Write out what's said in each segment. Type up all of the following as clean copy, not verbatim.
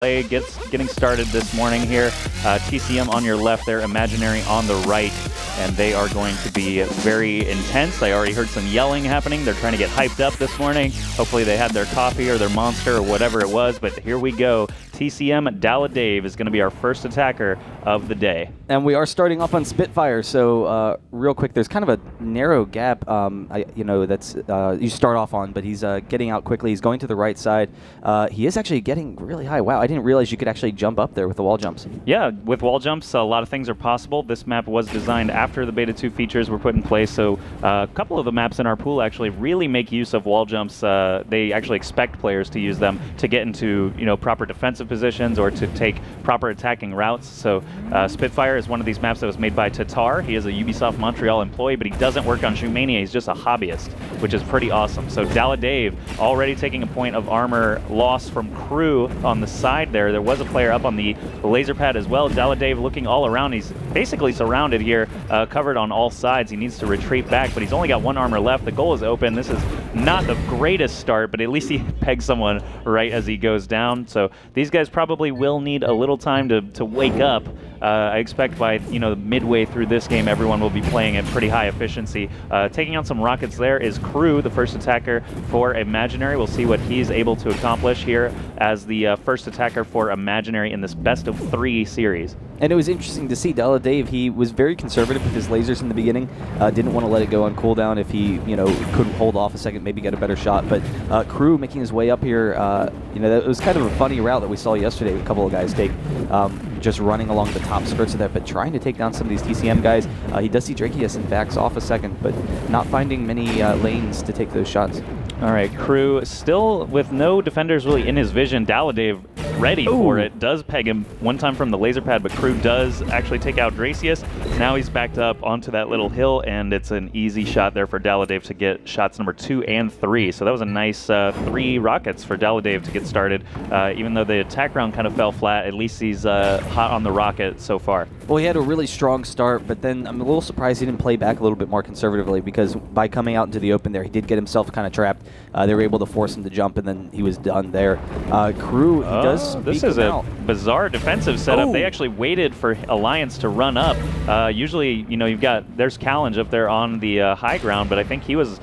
Getting started this morning here. TCM on your left there, Imaginary on the right, and they are going to be very intense. I already heard some yelling happening. They're trying to get hyped up this morning. Hopefully they had their coffee or their Monster or whatever it was, but here we go. TCM Dave is going to be our first attacker of the day. And we are starting off on Spitfire, so real quick, there's kind of a narrow gap, that's you start off on, but he's getting out quickly. He's going to the right side. He is actually getting really high. Wow, I didn't realize you could actually jump up there with the wall jumps. Yeah, with wall jumps, a lot of things are possible. This map was designed after the Beta 2 features were put in place, so a couple of the maps in our pool actually really make use of wall jumps. They actually expect players to use them to get into proper defensive positions or to take proper attacking routes. So Spitfire is one of these maps that was made by Tatar. He is a Ubisoft Montreal employee, but he doesn't work on Shootmania. He's just a hobbyist, which is pretty awesome. So Dave already taking a point of armor loss from Crew on the side there. There was a player up on the laser pad as well. Dave looking all around. He's basically surrounded here, covered on all sides. He needs to retreat back, but he's only got one armor left. The goal is open. This is not the greatest start, but at least he pegs someone right as he goes down. So these guys probably will need a little time to wake up. I expect by midway through this game, everyone will be playing at pretty high efficiency. Taking out some rockets there is Crew, the first attacker for Imaginary. We'll see what he's able to accomplish here as the first attacker for Imaginary in this best-of-3 series. And it was interesting to see Dave. He was very conservative with his lasers in the beginning. Didn't want to let it go on cooldown if he, could hold off a second, maybe get a better shot. But Crew making his way up here, it was kind of a funny route that we saw yesterday. A couple of guys take, just running along the top skirts of that, but trying to take down some of these TCM guys. He does see Drakius and backs off a second, but not finding many lanes to take those shots. All right, Crew still with no defenders really in his vision. Dave ready for it, does peg him one time from the laser pad, but Crew does actually take out Dracius. Now he's backed up onto that little hill, and it's an easy shot there for Dave to get shots number 2 and 3. So that was a nice 3 rockets for Dave to get started. Even though the attack round kind of fell flat, at least he's hot on the rocket so far. Well, he had a really strong start, but then I'm a little surprised he didn't play back a little bit more conservatively, because by coming out into the open there, he did get himself kind of trapped. They were able to force him to jump, and then he was done there. Crew, he does this is a bizarre defensive setup. They actually waited for Alliance to run up. Usually, there's Challenge up there on the high ground, but I think he was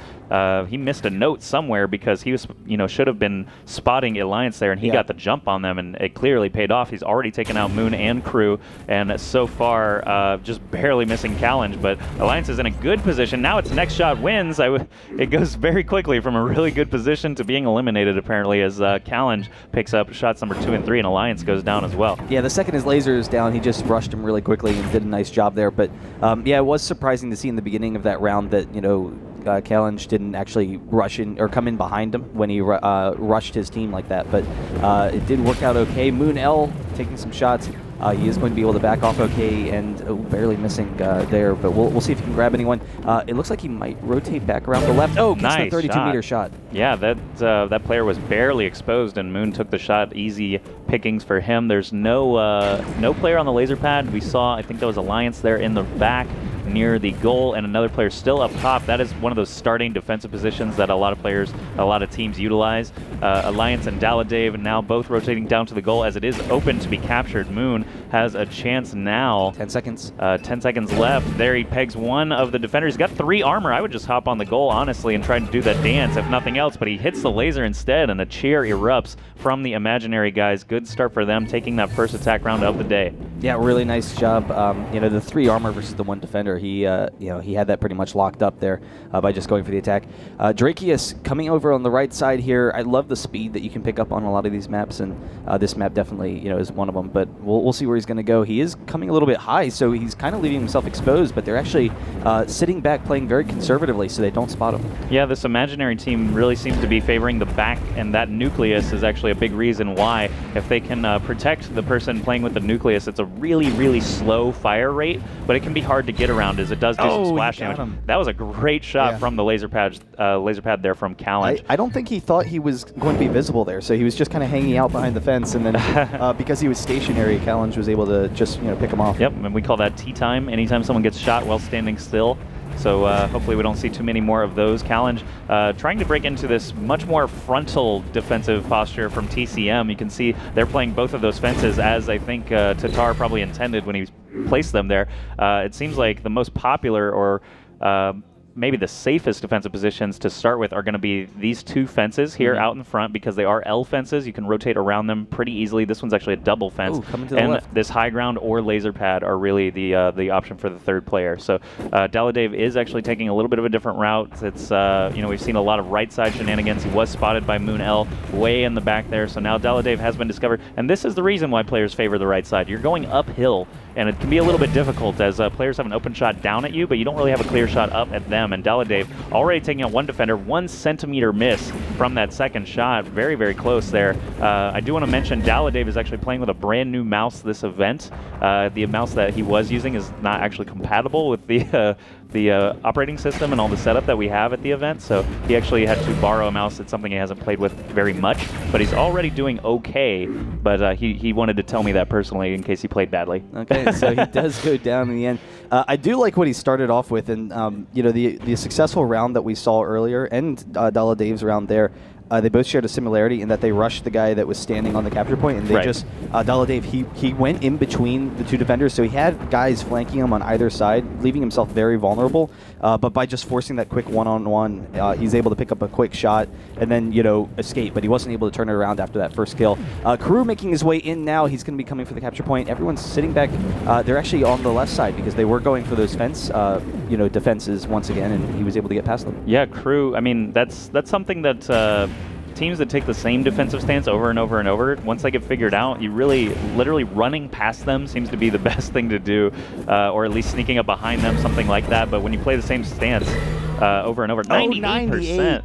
he missed a note somewhere, because he was, should have been spotting Alliance there, and he got the jump on them, and it clearly paid off. He's already taken out Moon and Crew, and so far just barely missing Challenge, but Alliance is in a good position. Now it's next shot wins. It goes very quickly from a really good position to being eliminated, apparently, as Challenge picks up shots number 2 and 3, and Alliance goes down as well. Yeah, the second his laser is down, he just rushed him really quickly and did a nice job there, but yeah, it was surprising to see in the beginning of that round that, Challenge didn't actually rush in or come in behind him when he rushed his team like that, but it did work out okay. Moon L taking some shots. He is going to be able to back off okay, and barely missing there, but we'll see if he can grab anyone. It looks like he might rotate back around the left. Oh, gets the 32-meter shot. Yeah, that player was barely exposed, and Moon took the shot. Easy pickings for him. There's no player on the laser pad. We saw, I think that was Alliance there in the back near the goal, and another player still up top. That is one of those starting defensive positions that a lot of teams utilize. Alliance and Dave now both rotating down to the goal as it is open to be captured. Moon has a chance now. 10 seconds. 10 seconds left. There he pegs one of the defenders. He's got 3 armor. I would just hop on the goal, honestly, and try to do that dance, if nothing else, but he hits the laser instead, and a cheer erupts from the Imaginary guys. Good start for them, taking that first attack round of the day. Yeah, really nice job. The 3 armor versus the 1 defender, he had that pretty much locked up there by just going for the attack. Drakius coming over on the right side here. I love the speed that you can pick up on a lot of these maps, and this map definitely is one of them, but we'll see where he's going to go. He is coming a little bit high, so he's kind of leaving himself exposed, but they're actually sitting back, playing very conservatively, so they don't spot him. Yeah, this Imaginary team really seems to be favoring the back, and that nucleus is actually a big reason why. If they can protect the person playing with the nucleus, it's a really, really slow fire rate, but it can be hard to get around as it does do some splash damage. That was a great shot from the laser pad there from Challenge. I don't think he thought he was going to be visible there, so he was just kind of hanging out behind the fence, and then because he was stationary, Challenge was able to just pick him off. Yep, and we call that tea time. Anytime someone gets shot while standing still. So hopefully we don't see too many more of those. Challenge trying to break into this much more frontal defensive posture from TCM. You can see they're playing both of those fences as I think Tatar probably intended when he placed them there. It seems like the most popular or maybe the safest defensive positions to start with are going to be these two fences here out in front because they are L fences. You can rotate around them pretty easily. This one's actually a double fence. Ooh, coming to the and left. this high ground or laser pad are really the option for the third player. So Daladave is actually taking a little bit of a different route. It's you know, we've seen a lot of right side shenanigans. He was spotted by Moon L way in the back there. So now Daladave has been discovered, and this is the reason why players favor the right side. You're going uphill, and it can be a little bit difficult as players have an open shot down at you, but you don't really have a clear shot up at them. And Daladave already taking out one defender, 1 centimeter miss from that second shot. Very, very close there. I do want to mention Daladave is actually playing with a brand new mouse this event. The mouse that he was using is not actually compatible with the operating system and all the setup that we have at the event, so he actually had to borrow a mouse. It's something he hasn't played with very much, but he's already doing okay, but he wanted to tell me that personally in case he played badly. Okay, so he does go down in the end. I do like what he started off with, and you know, the successful round that we saw earlier and Daladave's round there, they both shared a similarity in that they rushed the guy that was standing on the capture point, and they just Daladave, he went in between the two defenders, so he had guys flanking him on either side, leaving himself very vulnerable. But by just forcing that quick one-on-one, he's able to pick up a quick shot and then, you know, escape. But he wasn't able to turn it around after that first kill. Crew making his way in now. He's going to be coming for the capture point. Everyone's sitting back. They're actually on the left side because they were going for those fence, you know, defenses once again, and he was able to get past them. Yeah, Crew. I mean, that's something that. Teams that take the same defensive stance over and over and over, once they get figured out, you really, literally running past them seems to be the best thing to do, or at least sneaking up behind them, something like that. But when you play the same stance over and over, 98%.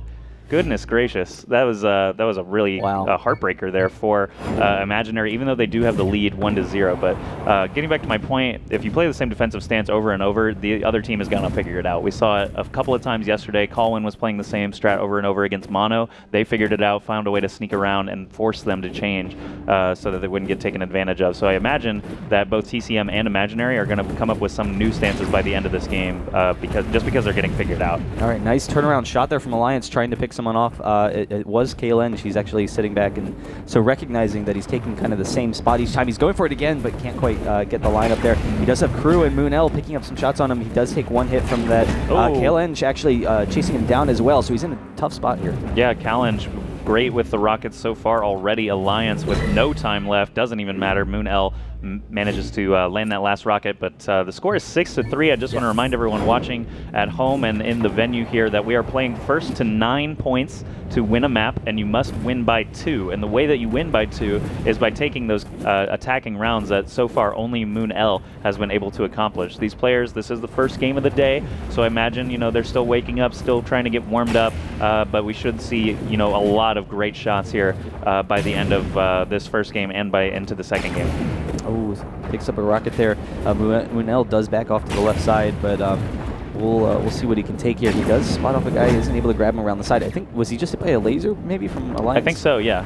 Goodness gracious, that was a really heartbreaker there for Imaginary, even though they do have the lead 1-0. But getting back to my point, if you play the same defensive stance over and over, the other team is going to figure it out. We saw it a couple of times yesterday. Colwyn was playing the same strat over and over against Mono. They figured it out, found a way to sneak around and force them to change so that they wouldn't get taken advantage of. So I imagine that both TCM and Imaginary are going to come up with some new stances by the end of this game because they're getting figured out. All right, nice turnaround shot there from Alliance, trying to pick someone off. It was Kaylin. She's actually sitting back, and so recognizing that he's taking kind of the same spot each time. He's going for it again, but can't quite get the line up there. He does have Crew and Moon L picking up some shots on him. He does take one hit from that. Kaylin actually chasing him down as well, so he's in a tough spot here. Yeah, Kalinj great with the rockets so far already. Alliance with no time left, doesn't even matter. Moon L manages to land that last rocket, but the score is 6-3. I just want to remind everyone watching at home and in the venue here that we are playing first to 9 points to win a map, and you must win by 2. And the way that you win by 2 is by taking those attacking rounds that so far only Moon L has been able to accomplish. These players, this is the first game of the day, so I imagine, you know, they're still waking up, still trying to get warmed up, but we should see, you know, a lot of great shots here by the end of this first game and into the second game. Oh, picks up a rocket there. Moon does back off to the left side, but we'll see what he can take here. He does spot off a guy. He isn't able to grab him around the side. I think, was he just hit by a laser maybe from Alliance? I think so, yeah.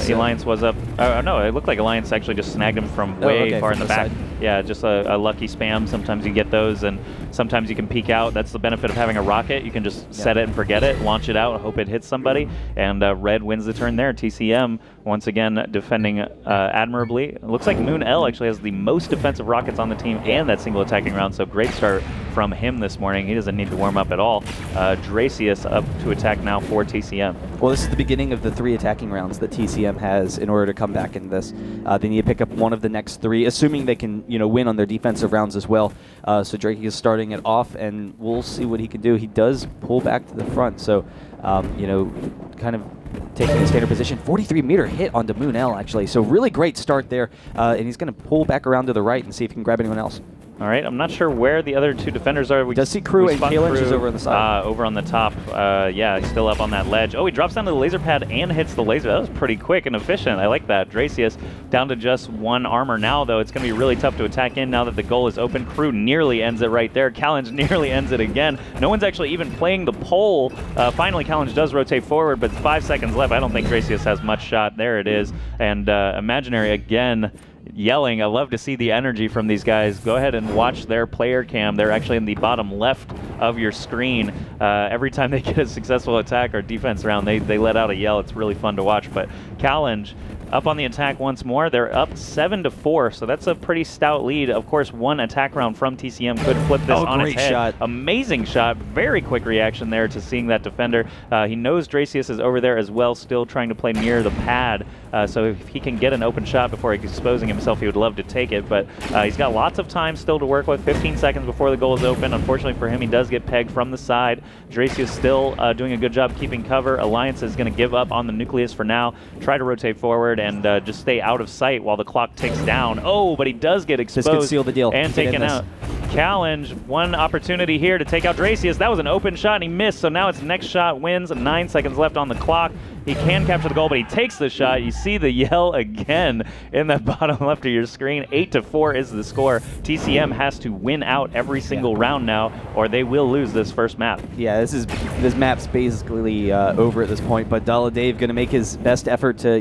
Alliance was up. No, it looked like Alliance actually just snagged him from way far in the back. Yeah, just a lucky spam. Sometimes you get those, and sometimes you can peek out. That's the benefit of having a rocket. You can just set it and forget it, launch it out, hope it hits somebody, and Red wins the turn there. TCM, once again, defending admirably. It looks like Moon L actually has the most defensive rockets on the team and that single attacking round, so great start from him this morning. He doesn't need to warm up at all. Dracius up to attack now for TCM. Well, this is the beginning of the 3 attacking rounds that TCM has in order to come back in this. They need to pick up one of the next 3, assuming they can, you know, win on their defensive rounds as well. So Drake is starting it off, and we'll see what he can do. He does pull back to the front, so, you know, kind of taking a standard position. 43-meter hit onto Moon L, actually. So really great start there, and he's going to pull back around to the right and see if he can grab anyone else. All right, I'm not sure where the other 2 defenders are. We does see Crew, and Kaylin is over on the side. Over on the top. Yeah, he's still up on that ledge. Oh, he drops down to the laser pad and hits the laser. That was pretty quick and efficient. I like that. Dracius down to just 1 armor now, though. It's going to be really tough to attack in now that the goal is open. Crew nearly ends it right there. Kalinj nearly ends it again. No one's actually even playing the pole. Finally, Kalinj does rotate forward, but 5 seconds left. I don't think Dracius has much shot. There it is. And Imaginary again, yelling. I love to see the energy from these guys. Go ahead and watch their player cam. They're actually in the bottom left of your screen. Every time they get a successful attack or defense round, they let out a yell. It's really fun to watch. But Challenge up on the attack once more. They're up 7-4, so that's a pretty stout lead. Of course, one attack round from TCM could flip this on its head. Shot. Amazing shot. Very quick reaction there to seeing that defender. He knows Dracius is over there as well, still trying to play near the pad. So if he can get an open shot before exposing himself, he would love to take it. But he's got lots of time still to work with. 15 seconds before the goal is open. Unfortunately for him, he does get pegged from the side. Dracius still doing a good job keeping cover. Alliance is going to give up on the nucleus for now. Try to rotate forward and just stay out of sight while the clock ticks down. Oh, but he does get exposed. This could seal the deal. And taken out. Challenge, one opportunity here to take out Dracius. That was an open shot and he missed, so now it's next shot wins. 9 seconds left on the clock. He can capture the goal, but he takes the shot. You see the yell again in that bottom left of your screen. 8-4 is the score. TCM has to win out every single round now, or they will lose this first map. Yeah, this map's basically over at this point, but Dave going to make his best effort to,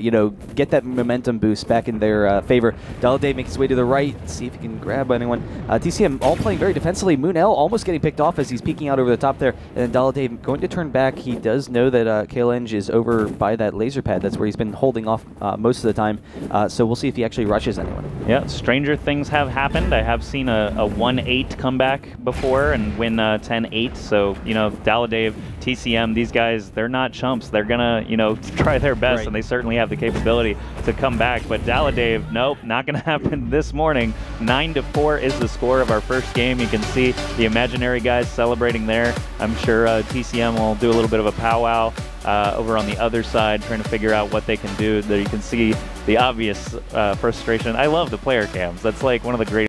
get that momentum boost back in their favor. Dave makes his way to the right, see if he can grab anyone. TCM all playing very defensively. Moonell almost getting picked off as he's peeking out over the top there, and then Dave going to turn back. He does know that Kalenge is over by that laser pad. That's where he's been holding off most of the time. So we'll see if he actually rushes anyone. Yeah, stranger things have happened. I have seen a 1-8 comeback before and win 10-8. So, Dave, TCM, these guys, they're not chumps. They're going to, try their best, and they certainly have the capability to come back. But Dave, nope, not going to happen this morning. 9-4 is the score of our first game. You can see the imaginary guys celebrating there. I'm sure TCM will do a little bit of a powwow over on the other side, trying to figure out what they can do. There you can see the obvious frustration. I love the player cams. That's like one of the great